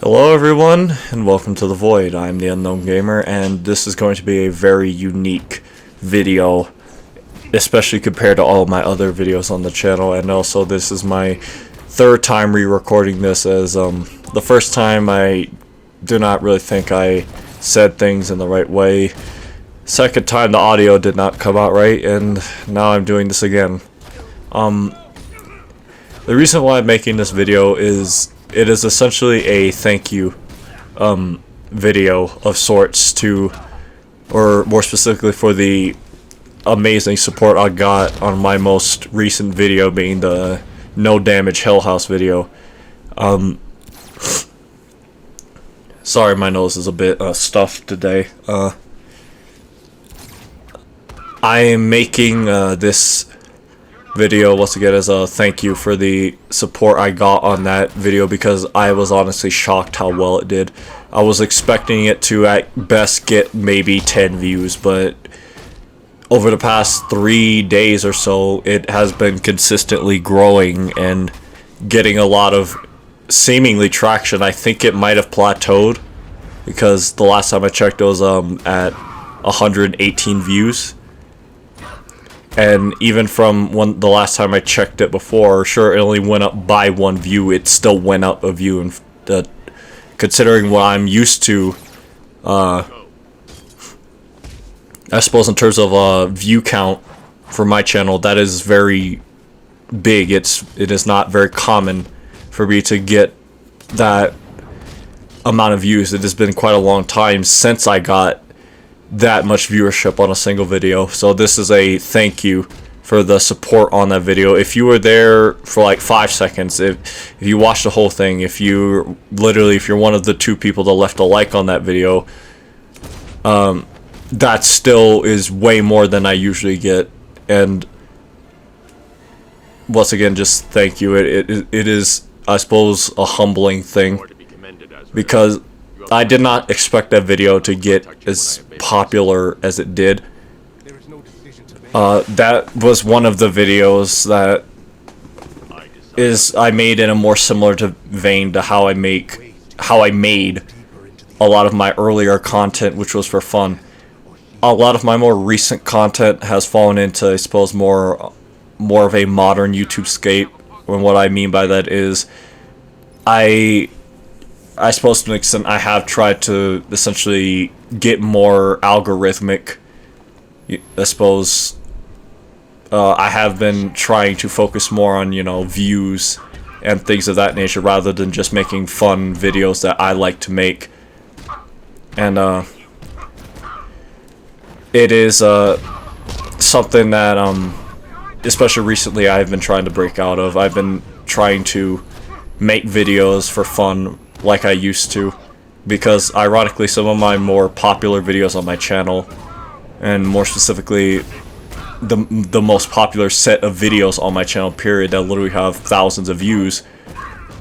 Hello everyone, and welcome to The Void. I'm the Unknown Gamer, and this is going to be a very unique video, especially compared to all of my other videos on the channel, and also this is my third time re-recording this, as the first time I do not really think I said things in the right way. Second time the audio did not come out right, and now I'm doing this again. The reason why I'm making this video is it is essentially a thank you video of sorts to, or more specifically for the amazing support I got on my most recent video, being the No Damage Hell House video. Sorry, my nose is a bit stuffed today. I am making this video once again as a thank you for the support I got on that video, because I was honestly shocked how well it did. I was expecting it to at best get maybe 10 views, but over the past 3 days or so it has been consistently growing and getting a lot of seemingly traction. I think it might have plateaued, because the last time I checked it was at 118 views. And even from the last time I checked it before, sure, it only went up by 1 view, it still went up a view. And considering what I'm used to, I suppose in terms of view count for my channel, that is very big. It is not very common for me to get that amount of views. It has been quite a long time since I got that much viewership on a single video. So this is a thank you for the support on that video. If you were there for like 5 seconds, if you watched the whole thing, if you're one of the 2 people that left a like on that video, that still is way more than I usually get. And once again, just thank you. It is, I suppose, a humbling thing, because I did not expect that video to get as popular as it did. That was one of the videos that I made in a more similar vein to how I made a lot of my earlier content, which was for fun. A lot of my more recent content has fallen into, I suppose, more of a modern YouTube scape. And what I mean by that is, I suppose to an extent I have tried to essentially get more algorithmic. I suppose I have been trying to focus more on, views and things of that nature, rather than just making fun videos that I like to make. And it is something that especially recently I've been trying to break out of. I've been trying to make videos for fun like I used to, because ironically some of my more popular videos on my channel, and more specifically the most popular set of videos on my channel period that literally have thousands of views,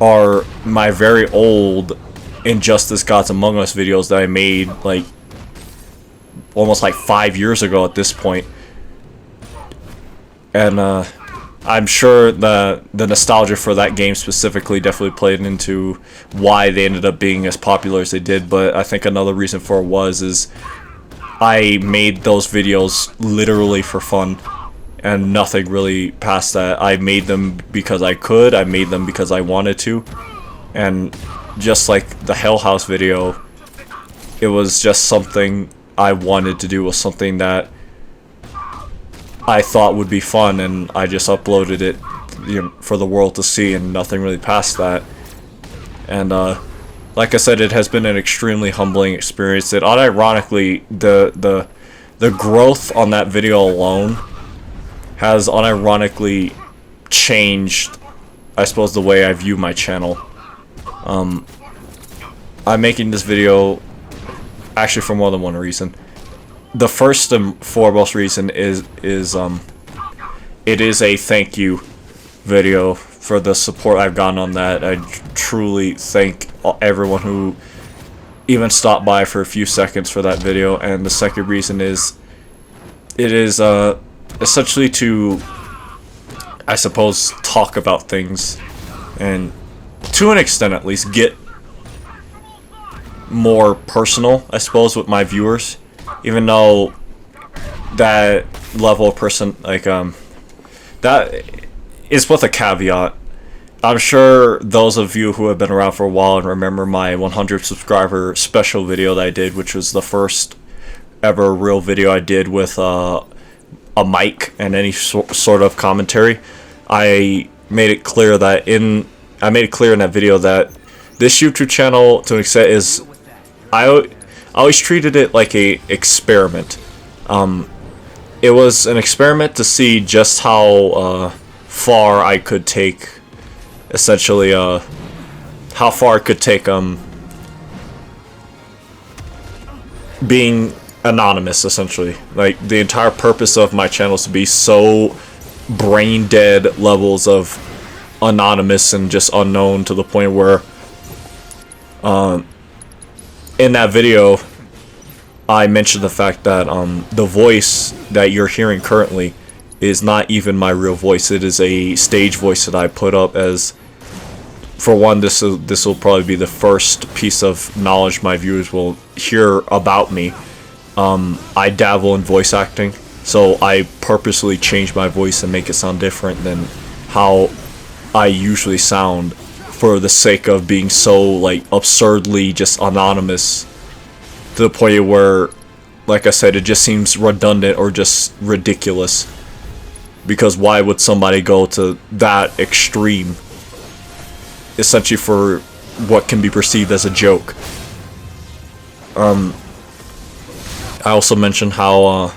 are my very old Injustice Gods Among Us videos that I made like almost like 5 years ago at this point. And I'm sure the nostalgia for that game specifically definitely played into why they ended up being as popular as they did. But I think another reason for it is I made those videos literally for fun, and nothing really past that. I made them because I could. I made them because I wanted to. And just like the Hell House video, it was just something I wanted to do. It was something that I thought would be fun, and I just uploaded it, for the world to see, and nothing really past that. And like I said, it has been an extremely humbling experience. That unironically, the growth on that video alone has unironically changed, I suppose, the way I view my channel. I'm making this video actually for more than one reason. The first and foremost reason is it is a thank you video for the support I've gotten on that. I truly thank everyone who even stopped by for a few seconds for that video. And the second reason is, it is essentially to, I suppose, talk about things, and to an extent at least, get more personal, I suppose, with my viewers, even though that level of person, like, that is with a caveat. I'm sure those of you who have been around for a while and remember my 100 subscriber special video that I did, which was the first ever real video I did with a mic and any sort of commentary. I made it clear in that video that this YouTube channel, to an extent, is I always treated it like a experiment. It was an experiment to see just how far I could take, essentially, how far I could take being anonymous, essentially. Like, the entire purpose of my channel is to be so brain dead levels of anonymous and just unknown, to the point where in that video I mentioned the fact that the voice that you're hearing currently is not even my real voice. It is a stage voice that I put up as, for one, this will probably be the first piece of knowledge my viewers will hear about me. I dabble in voice acting, so I purposely change my voice and make it sound different than how I usually sound, for the sake of being so, like, absurdly just anonymous, to the point where, like I said, it just seems redundant or just ridiculous. Because why would somebody go to that extreme, essentially, for what can be perceived as a joke? I also mentioned how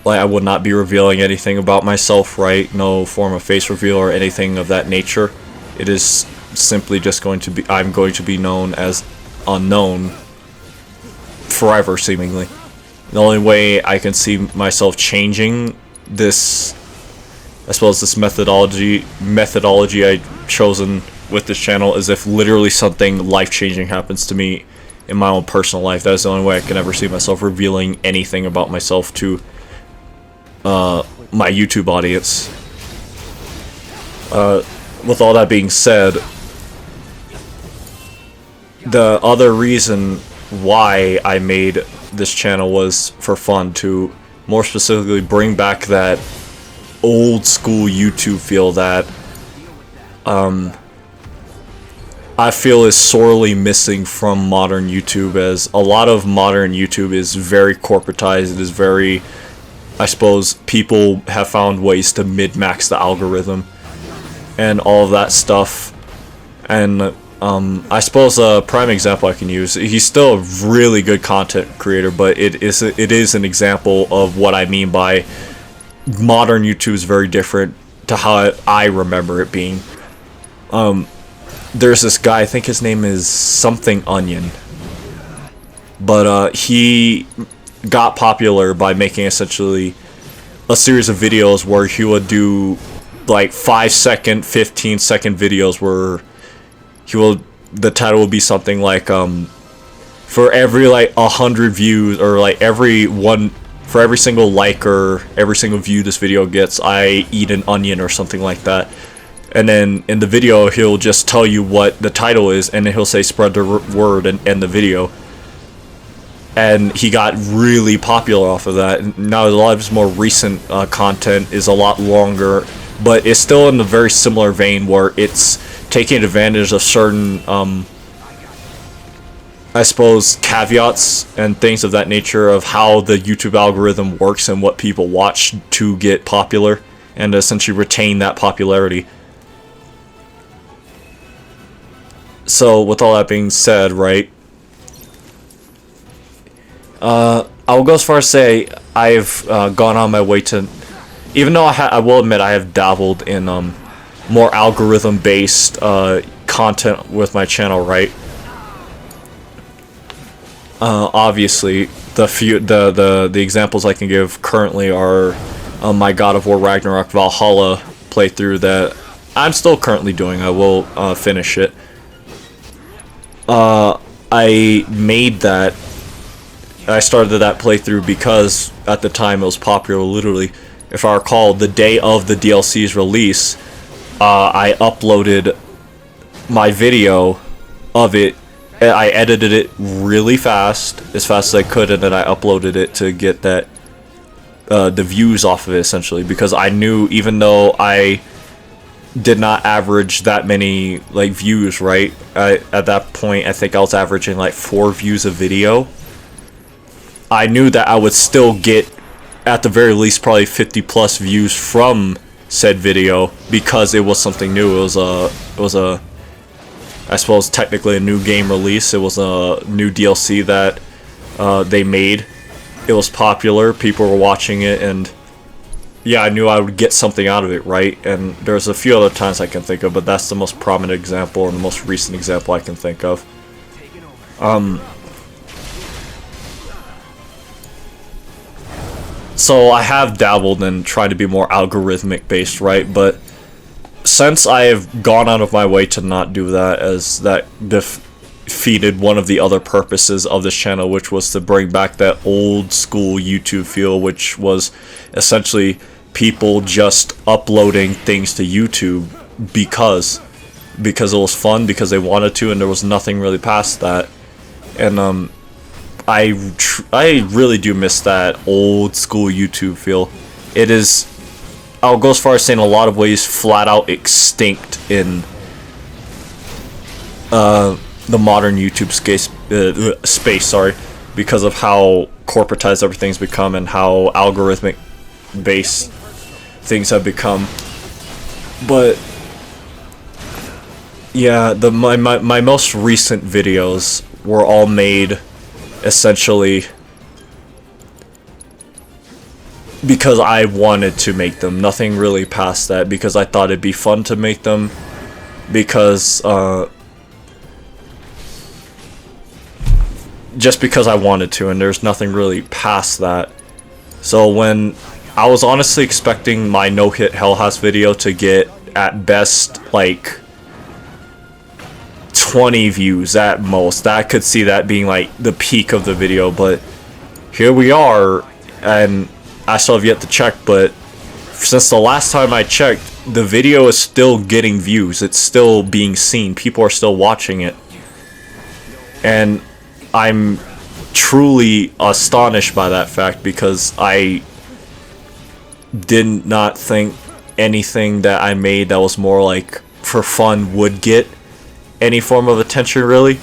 like, I would not be revealing anything about myself, right? No form of face reveal or anything of that nature. It is simply just going to be, I'm going to be known as unknown forever, seemingly. The only way I can see myself changing this, I suppose, this methodology I've chosen with this channel, is if literally something life-changing happens to me in my own personal life. That is the only way I can ever see myself revealing anything about myself to my YouTube audience. With all that being said, the other reason why I made this channel was for fun, to more specifically bring back that old school YouTube feel that I feel is sorely missing from modern YouTube, as a lot of modern YouTube is very corporatized. It is very, I suppose, people have found ways to min-max the algorithm and all of that stuff. And I suppose a prime example I can use, he's still a really good content creator, but it is an example of what I mean by modern YouTube is very different to how I remember it being. There's this guy, I think his name is something Onion, but he got popular by making essentially a series of videos where he would do like 5-second, 15-second videos where the title would be something like for every like 100 views, or like for every single like or every single view this video gets, I eat an onion or something like that. And then in the video he'll just tell you what the title is, and then he'll say spread the word and end the video. And he got really popular off of that. And now a lot of his more recent content is a lot longer, but it's still in a very similar vein where it's taking advantage of certain I suppose caveats and things of that nature of how the YouTube algorithm works and what people watch to get popular, and essentially retain that popularity. So with all that being said, right, I will go as far as say I've gone on my way to, even though I will admit I have dabbled in more algorithm-based content with my channel, right? Obviously, the examples I can give currently are my God of War Ragnarok Valhalla playthrough that I'm still currently doing. I will finish it. I made that. I started that playthrough because at the time it was popular. Literally, if I recall, the day of the DLC's release, I uploaded my video of it I edited it really fast, as fast as I could, and then I uploaded it to get that the views off of it, essentially, because I knew even though I did not average that many like views, right? At that point, I think I was averaging like 4 views a video. I knew that I would still get, at the very least, probably 50 plus views from said video because it was something new. It was a I suppose technically a new game release. It was a new DLC that they made. It was popular, people were watching it, and yeah, I knew I would get something out of it, right? And there's a few other times I can think of, but that's the most prominent example and the most recent example I can think of. So I have dabbled in trying to be more algorithmic based, right? But since I have gone out of my way to not do that, as that defeated one of the other purposes of this channel, which was to bring back that old school YouTube feel, which was essentially people just uploading things to YouTube because it was fun, because they wanted to, and there was nothing really past that. And I really do miss that old school YouTube feel. It is, I'll go as far as saying, in a lot of ways flat out extinct in the modern YouTube space, sorry, because of how corporatized everything's become and how algorithmic based things have become. But yeah, my most recent videos were all made essentially because I wanted to make them. Nothing really past that, because I thought it'd be fun to make them, because just because I wanted to, and there's nothing really past that. So when I was honestly expecting my No Hit Hell House video to get at best like 20 views at most, I could see that being like the peak of the video, but here we are, and I still have yet to check, but since the last time I checked, the video is still getting views. It's still being seen. People are still watching it. And I'm truly astonished by that fact, because I did not think anything that I made that was more like for fun would get any form of attention, really.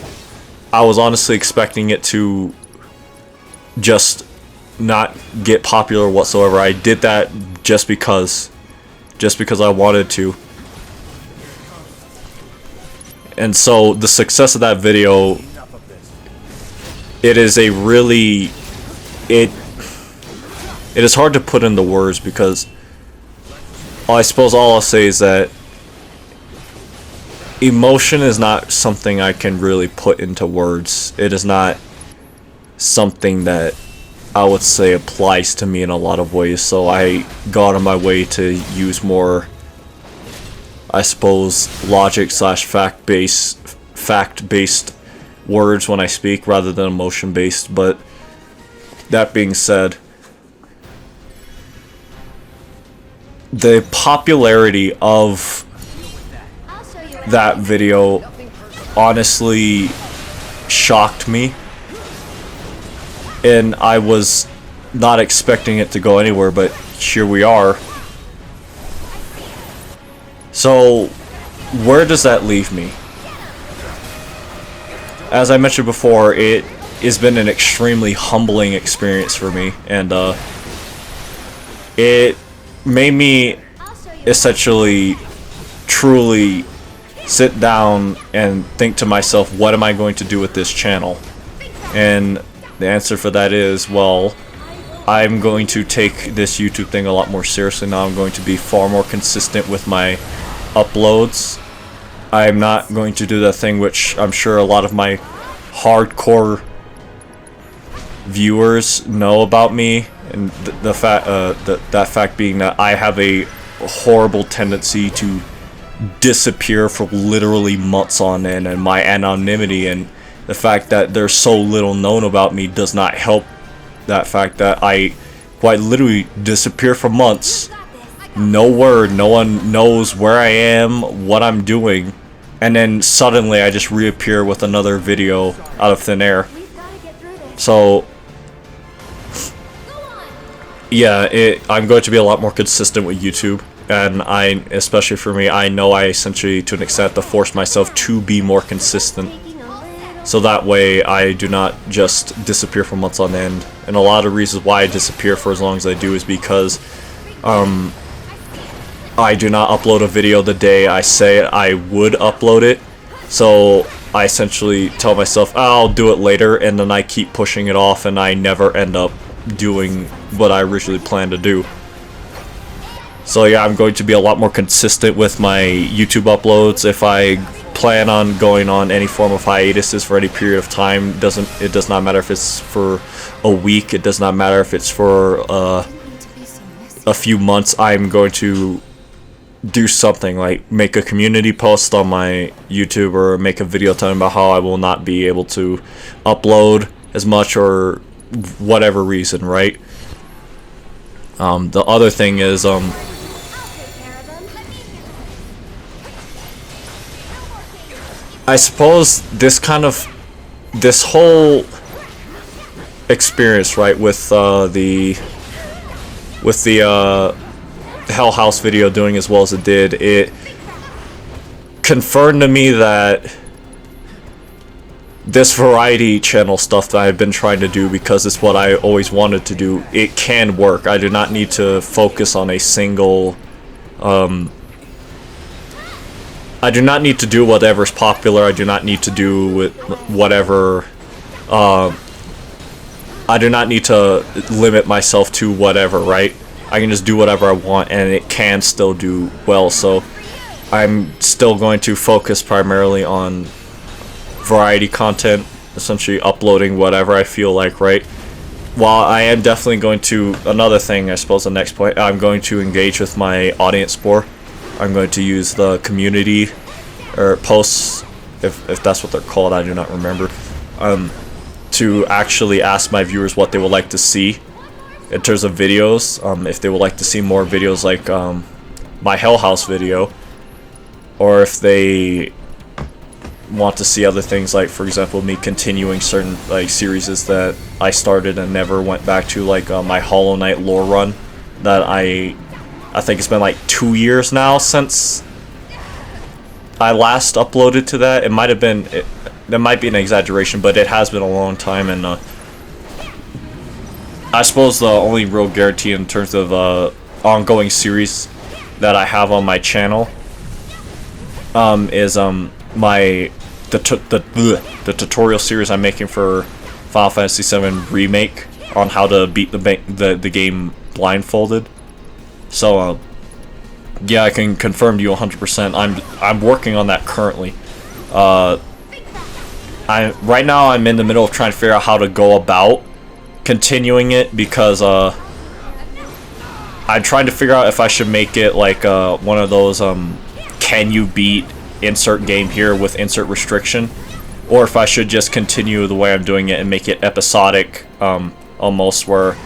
I was honestly expecting it to just not get popular whatsoever. I did that just because I wanted to. And so the success of that video, it is a really, it is hard to put into words, because I suppose all I'll say is that emotion is not something I can really put into words. It is not something that I would say applies to me in a lot of ways, so I got on my way to use more, I suppose, logic slash fact-based words when I speak, rather than emotion-based. But that being said, the popularity of that video honestly shocked me, and I was not expecting it to go anywhere, but here we are. So where does that leave me? As I mentioned before, it has been an extremely humbling experience for me, and it made me essentially truly sit down and think to myself, what am I going to do with this channel? And the answer for that is, well, I'm going to take this YouTube thing a lot more seriously now. I'm going to be far more consistent with my uploads. I'm not going to do that thing which I'm sure a lot of my hardcore viewers know about me, and that fact being that I have a horrible tendency to disappear for literally months on end, and my anonymity and the fact that there's so little known about me does not help that fact that I quite literally disappear for months. No word, no one knows where I am, what I'm doing, and then suddenly I just reappear with another video out of thin air. So yeah, I'm going to be a lot more consistent with YouTube, and especially for me, I know I essentially, to an extent, have to force myself to be more consistent, so that way I do not just disappear for months on end. And a lot of reasons why I disappear for as long as I do is because I do not upload a video the day I say I would upload it. So I essentially tell myself, oh, I'll do it later, and then I keep pushing it off, and I never end up doing what I originally planned to do. So yeah, I'm going to be a lot more consistent with my YouTube uploads. If I plan on going on any form of hiatuses for any period of time, it does not matter if it's for a week, it does not matter if it's for a few months, I'm going to do something like make a community post on my YouTube, or make a video telling about how I will not be able to upload as much, or whatever reason, right? The other thing is I suppose this whole experience, right, with the Hell House video doing as well as it did, it confirmed to me that this variety channel stuff that I've been trying to do, because it's what I always wanted to do, it can work. I do not need to focus on a single I do not need to do whatever's popular. I do not need to do with whatever I do not need to limit myself to whatever, right? I can just do whatever I want, and it can still do well. So I'm still going to focus primarily on variety content, essentially uploading whatever I feel like, right? While I am definitely going to, another thing, I suppose the next point, I'm going to engage with my audience more. I'm going to use the community, or posts, if that's what they're called, I do not remember, to actually ask my viewers what they would like to see in terms of videos. If they would like to see more videos like my Hell House video, or if they want to see other things, like for example me continuing certain like series that I started and never went back to, like my Hollow Knight lore run that I think it's been like 2 years now since I last uploaded to that. It might have been, that might be an exaggeration, but it has been a long time. And I suppose the only real guarantee in terms of ongoing series that I have on my channel is the tutorial series I'm making for Final Fantasy VII Remake on how to beat the game blindfolded. So yeah, I can confirm to you 100%. I'm working on that currently. Right now I'm in the middle of trying to figure out how to go about continuing it, because I'm trying to figure out if I should make it like one of those can you beat insert game here with insert restriction, or if I should just continue the way I'm doing it and make it episodic, almost, where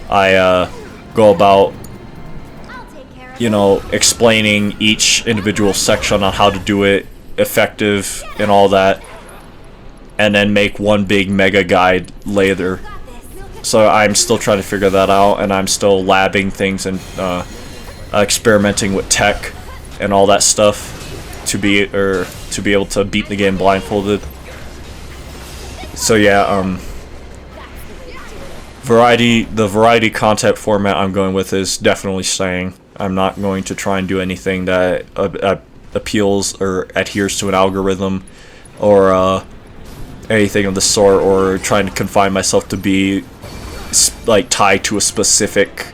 I go about, you know, explaining each individual section on how to do it effective and all that, and then make one big mega guide later. So I'm still trying to figure that out, and I'm still labbing things and experimenting with tech and all that stuff to be able to beat the game blindfolded. So yeah, the variety content format I'm going with is definitely staying. I'm not going to try and do anything that appeals or adheres to an algorithm, or anything of the sort, or trying to confine myself to be like tied to a specific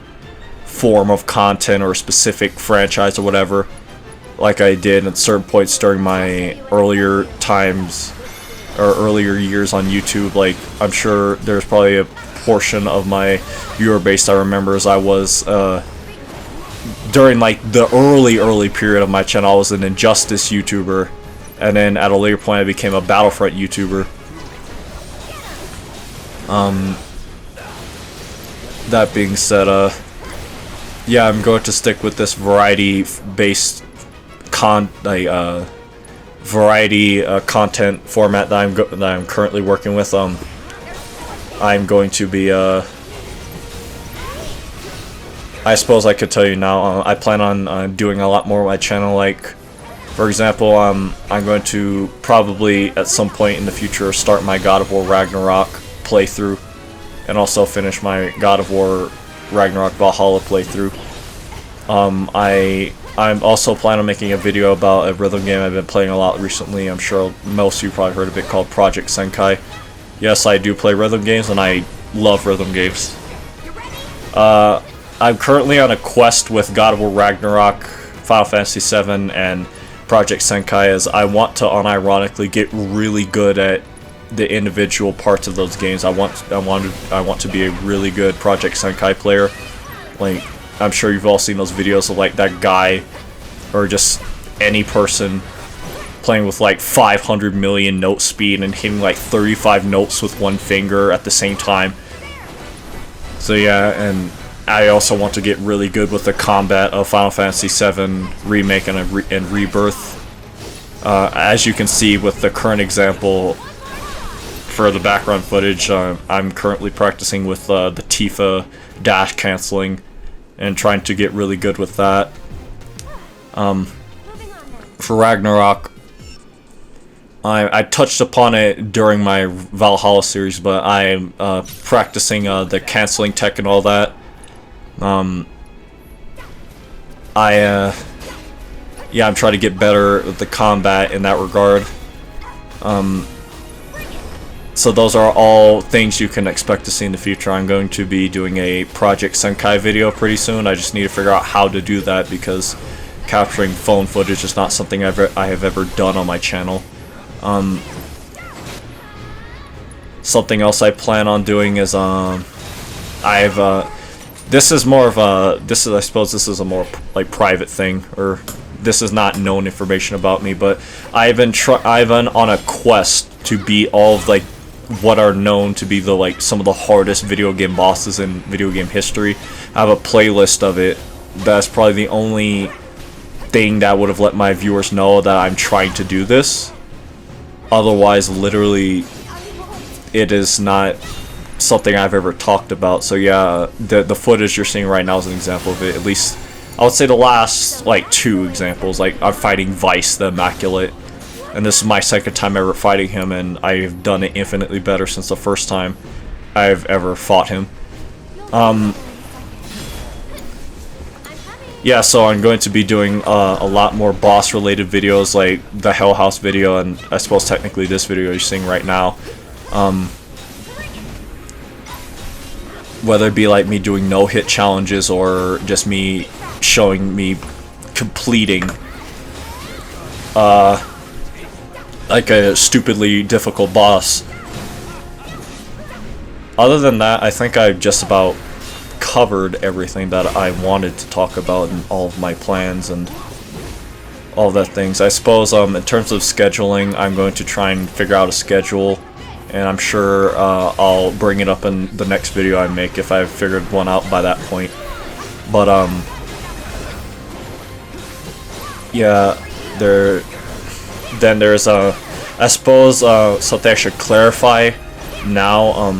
form of content or a specific franchise or whatever, like I did at certain points during my earlier times or earlier years on YouTube. Like, I'm sure there's probably a portion of my viewer base that remembers I was during like the early period of my channel, I was an Injustice YouTuber, and then at a later point I became a Battlefront YouTuber. That being said, yeah, I'm going to stick with this variety-based variety content format that I'm currently working with. I'm going to be I suppose I could tell you now. I plan on doing a lot more with my channel. Like, for example, I'm going to probably at some point in the future start my God of War Ragnarok playthrough, and also finish my God of War Ragnarok Valhalla playthrough. I'm also planning on making a video about a rhythm game I've been playing a lot recently. I'm sure most of you probably heard of it, called Project Senkai. Yes, I do play rhythm games, and I love rhythm games. I'm currently on a quest with God of War Ragnarok, Final Fantasy VII, and Project Senkai, as I want to unironically get really good at the individual parts of those games. I want to be a really good Project Senkai player. Like, I'm sure you've all seen those videos of like that guy, or just any person playing with like 500 million note speed and hitting like 35 notes with one finger at the same time. So yeah, and I also want to get really good with the combat of Final Fantasy VII Remake and Rebirth. As you can see with the current example for the background footage, I'm currently practicing with the Tifa dash canceling and trying to get really good with that. For Ragnarok, I touched upon it during my Valhalla series, but I'm practicing the canceling tech and all that. I'm trying to get better at the combat in that regard. So those are all things you can expect to see in the future. I'm going to be doing a Project Senkai video pretty soon. I just need to figure out how to do that, because capturing phone footage is not something I have ever done on my channel. Something else I plan on doing is this is more of a I suppose this is a more like private thing, or this is not known information about me, but I've been on a quest to beat all of like what are known to be the some of the hardest video game bosses in video game history. I have a playlist of it. That's probably the only thing that would have let my viewers know that I'm trying to do this. Otherwise, literally, it is not something I've ever talked about. So yeah, the footage you're seeing right now is an example of it. At least I would say the last like 2 examples. Like, I'm fighting Vice the Immaculate, and this is my second time ever fighting him, and I've done it infinitely better since the first time I've ever fought him. Yeah, so I'm going to be doing a lot more boss related videos, like the Hell House video, and I suppose technically this video you're seeing right now. Whether it be like me doing no-hit challenges, or just me showing me completing like a stupidly difficult boss. Other than that, I think I've just about covered everything that I wanted to talk about in all of my plans and all of that things. I suppose in terms of scheduling, I'm going to try and figure out a schedule, and I'm sure I'll bring it up in the next video I make if I've figured one out by that point. But yeah, then there's I suppose something I should clarify now.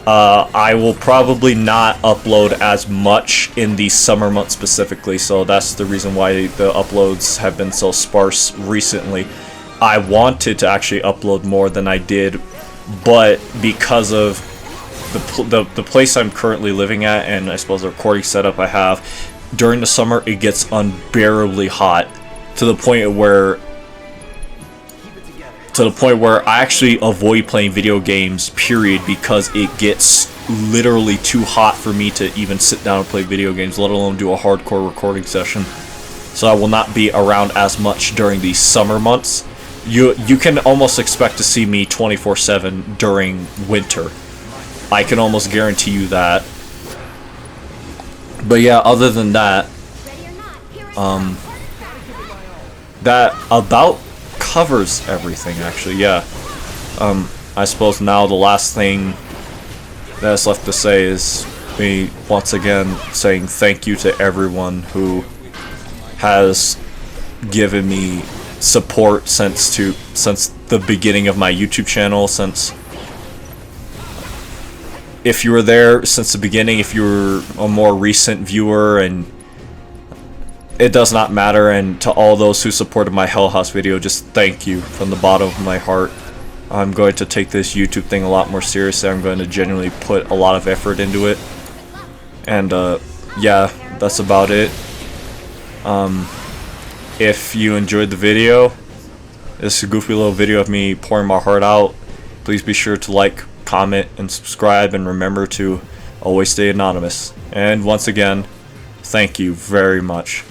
I will probably not upload as much in the summer months specifically, so that's the reason why the uploads have been so sparse recently. I wanted to actually upload more than I did, but because of the place I'm currently living at, and I suppose the recording setup I have, during the summer it gets unbearably hot, to the point where I actually avoid playing video games, period, because it gets literally too hot for me to even sit down and play video games, let alone do a hardcore recording session. So I will not be around as much during the summer months. You can almost expect to see me 24/7 during winter. I can almost guarantee you that. But yeah, other than that, that about covers everything, actually. Yeah. I suppose now the last thing that's left to say is me once again saying thank you to everyone who has given me support since the beginning of my YouTube channel. Since if you were there since the beginning, if you were a more recent viewer, and it does not matter, and to all those who supported my Hell House video, just thank you from the bottom of my heart. I'm going to take this YouTube thing a lot more seriously. I'm going to genuinely put a lot of effort into it. And yeah, that's about it. If you enjoyed the video, this is a goofy little video of me pouring my heart out. Please be sure to like, comment, and subscribe, and remember to always stay anonymous. And once again, thank you very much.